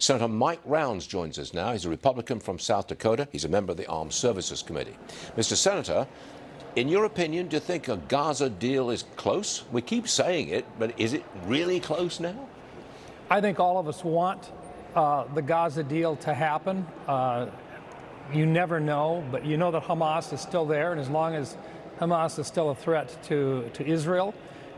Senator Mike Rounds joins us now. He's a Republican from South Dakota. He's a member of the Armed Services Committee. Mr. Senator, in your opinion, do you think a Gaza deal is close? We keep saying it, but is it really close now? I think all of us want the Gaza deal to happen. You never know, but you know that Hamas is still there, and as long as Hamas is still a threat to Israel,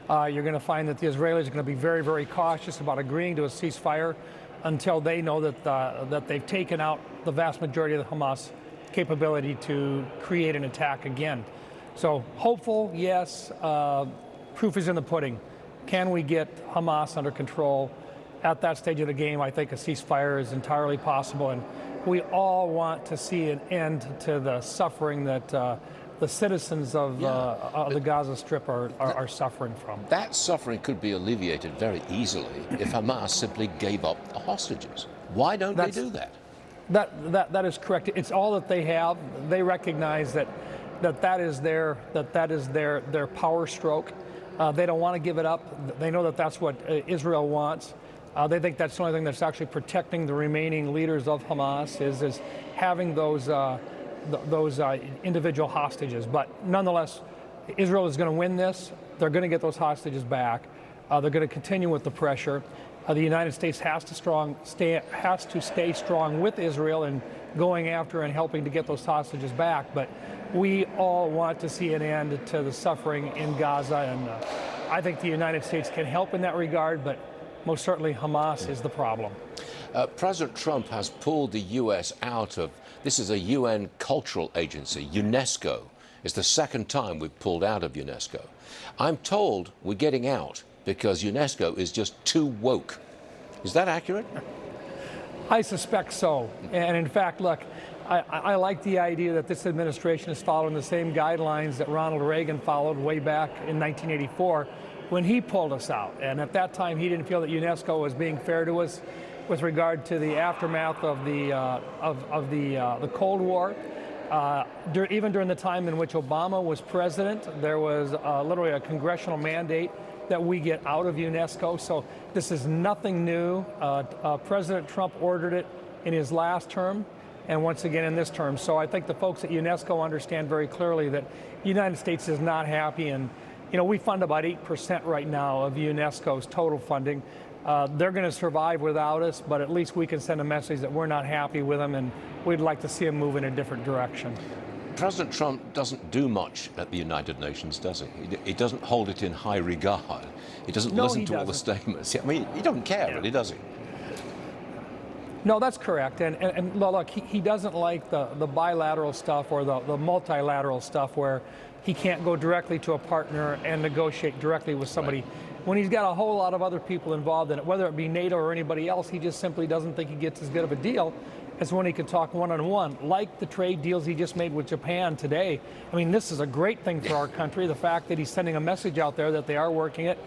you're going to find that the Israelis are going to be very, very cautious about agreeing to a ceasefire until they know that they've taken out the vast majority of the Hamas capability to create an attack again. So hopeful, yes. Proof is in the pudding. Can we get Hamas under control? At that stage of the game, I think a ceasefire is entirely possible, and we all want to see an end to the suffering that the citizens of the Gaza Strip are suffering from. That suffering could be alleviated very easily if Hamas simply gave up the hostages. Why don't they do that? That is correct. It's all that they have. They recognize that is their power stroke. They don't want to give it up. They know that that's what Israel wants. They think that's the only thing that's actually protecting the remaining leaders of Hamas is having those individual hostages. But nonetheless, Israel is going to win this. They're going to get those hostages back. They're going to continue with the pressure. The United States has to stay strong with Israel in going after and helping to get those hostages back. But we all want to see an end to the suffering in Gaza, and I think the United States can help in that regard, but most certainly Hamas is the problem. President Trump has pulled the U.S. out of, this is a UN cultural agency, UNESCO. It's the second time we've pulled out of UNESCO. I'm told we're getting out because UNESCO is just too woke. Is that accurate? I suspect so. And in fact, look, I like the idea that this administration is following the same guidelines that Ronald Reagan followed way back in 1984 when he pulled us out. And at that time, he didn't feel that UNESCO was being fair to us with regard to the aftermath of the Cold War. Even during the time in which Obama was president, there was literally a congressional mandate that we get out of UNESCO. So this is nothing new. President Trump ordered it in his last term and once again in this term. So I think the folks at UNESCO understand very clearly that the United States is not happy. And you know, we fund about 8% right now of UNESCO's total funding. They're going to survive without us, but at least we can send a message that we're not happy with them and we'd like to see them move in a different direction. President Trump doesn't do much at the United Nations, does he? He doesn't hold it in high regard. He doesn't listen to all the statements. I mean, he doesn't care, really, does he? No, that's correct. And look, he doesn't like the bilateral stuff or the multilateral stuff where he can't go directly to a partner and negotiate directly with somebody. Right. When he's got a whole lot of other people involved in it, whether it be NATO or anybody else, he just simply doesn't think he gets as good of a deal as when he could talk one-on-one, like the trade deals he just made with Japan today. I mean, this is a great thing for our country, the fact that he's sending a message out there that they are working it.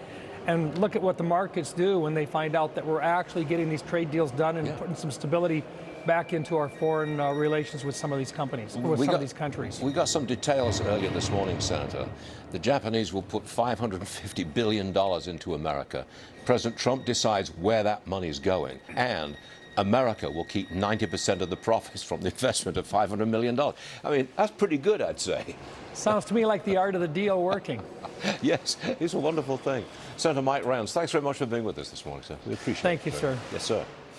And look at what the markets do when they find out that we're actually getting these trade deals done and putting some stability back into our foreign relations with some of these companies, with some of these countries. We got some details earlier this morning, Senator. The Japanese will put $550 billion into America. President Trump decides where that money is going, and America will keep 90% of the profits from the investment of $500 million. I mean, that's pretty good, I'd say. Sounds to me like the art of the deal working. Yes, it's a wonderful thing. Senator Mike Rounds, thanks very much for being with us this morning, sir. We appreciate it. Thank you, sir. Yes, sir.